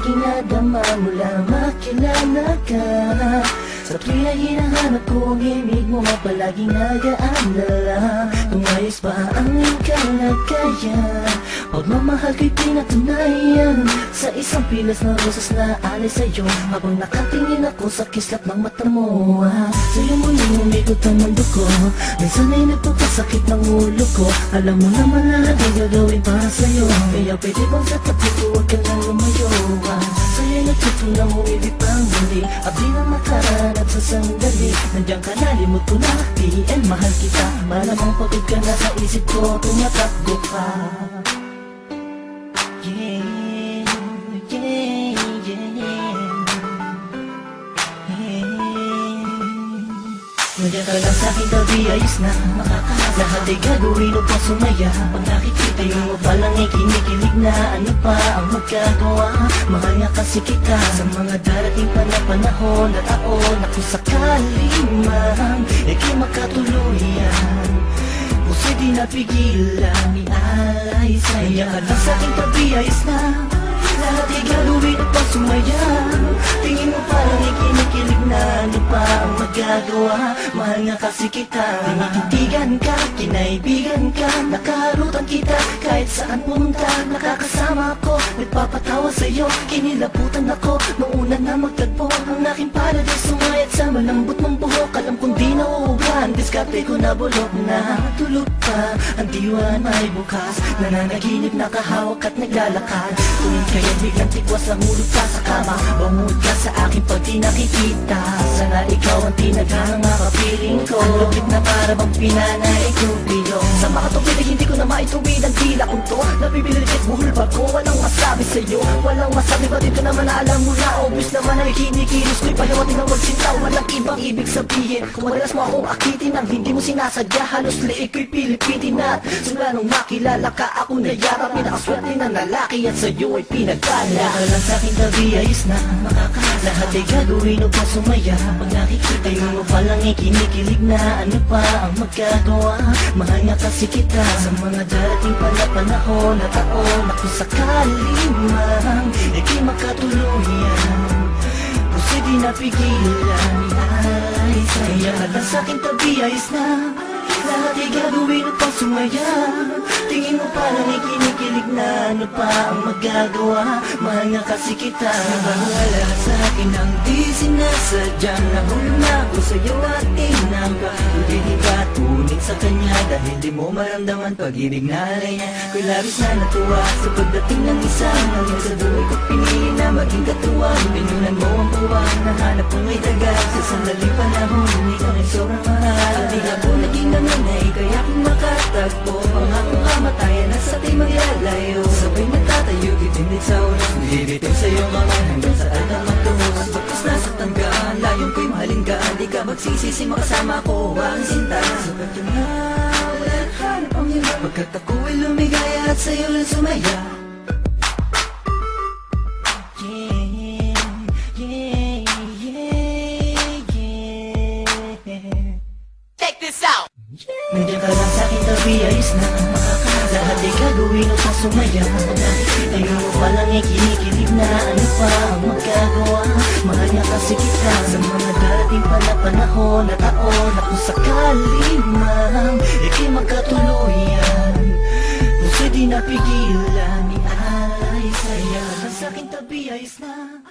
aking nadama mula makilala ka. Sa tuwing na hinahanap ko ang himig mo, palaging nag-aalala kung ayos ba ang iyong kalagayan. Pagmamahal ko'y pinatunayan sa isang pilas na rosas na alay sa'yo, habang nakatingin ako sa kislap ng mata mo. Sa'yo muling umikot ang mundo ko, minsan ay nagpapasakit ng ulo ko. Alam mo naman lahat ang gagawin para sa'yo, kaya pwede bang sa tabi ko huwag ka nang lumayo. Sa'yo'y nagtutulang umibig pang muli, abdi ng makaraan at sa sandali. Nandiyan ka na, limot ko na, PN mahal kita. Malamang pagod ka na sa isip ko, tumatakbo ka. Yeah, yeah, yeah, yeah. Nandiyan ka lang sa'king tabi, ayos na lahat ay gagawin upang sumaya. Pag nakikita mo palang ay kinikilig na, ano pa ang magagawa? Mahal nga kasi kita sa mga darating pa na panahon na taon na kung sakali man ika'y makatuluyan, puso'y di napigilan, ialay sa'yo. Nandiyan ka lang sa'king tabi, ayos na lahat ay gagawin upang sumaya. Tingin mo parang ikinikilig na, ano pa ang magagawa? Mahal nga kasi kita, tinititigan ka, kinaibigan ka, nakaharutan kita kahit saan pumunta. Nakakasama ako, nagpapatawa sa'yo, kinilabutan ako noong una na magtagpo. Ang aking paradise sumayat sa malambot mong buhok. Alam kong di nauugan, diskarte ko na bulok na. Tulog pa, ang diwa may bukas, nananaginip, nakahawak at naglalakad. Tuwing kaya biglang tikwas ang ulo ka sa kama, bangod ka sa akin pag di nakikita. Sana ikaw ang tinaghanga kapiling ko, ang lupit na para bang pinanay kupiyo. Sa makatupid ay hindi ko na maituwid ang tila kong to. Nabibilit at buhol ba ko, walang masabi sa'yo, walang masabi. Batid ko naman na alam mo na, obvious naman ay kinikilos ko'y pahiwating ng magsinta. Walang ibang ibig sabihin kung madalas mo akong akitin ang hindi mo sinasadya. Halos liig ko'y pilipitin at simula nung makilala ka ako nayarap. Pinakaswerte ng lalaki at sa'yo ay pinagkala. Ka lang sa'king tabi, ayos na lahat ay gagawin upang sumaya. Pag nakikita mo palang ay kinikilig na, ano pa ang magagawa? Mahal nga kasi kita sa mga darating pa na panahon na taon na kung sakali man ika'y makatuluyan, puso'y di napigilan, ialay sa'yo. Kaya ka lang sa'king tabi, ayos na lahat ay gagawin upang sumaya. Tingin mo parang ikinikilig na, ano pa ang magagawa? Mahal nga kasi kita. Wala sa'kin ang di sinasadyang nahulog na ako sa'yo at tinangka. Hindi ba tunay sa kanya dahil di mo maramdaman pag-ibig na alay niya. Ko'y labis na natuwa sa pagdating ng isang hanggang sa buhay ko pinili na maging katuwang. Pinunan mo ang buwan, nahanap ko may dagat sa sandaling panahon, ikaw ay sobrang mahal. At di ako naging nanay kaya kung makatagpo, pangakong kamatayan na sa ating maglalayo. Sabay natatayo, gitinit sa oras, nililitin sa'yo mga hanggang sa alam magtuwas. Bagkus na sa tanggaan, layong ko'y mahalin ka, di ka magsisisi makasama ko ang sinta. Sabat yung walang hanap ang iba, pagkat ako ay lumigaya at sa'yo lang sumaya. Nandiyan ka lang sa'king tabi, ayos na lahat ay gagawin upang sumaya. Pag nakikita mo palang ay kinikilig na, ano pa ang magagawa? Mahal nga kasi kita sa mga darating pa na panahon na taon na kung sakali man ika'y magkatuluyan, puso'y di napigilan, ialay sa'yo. Lang sa'king tabi, ayos na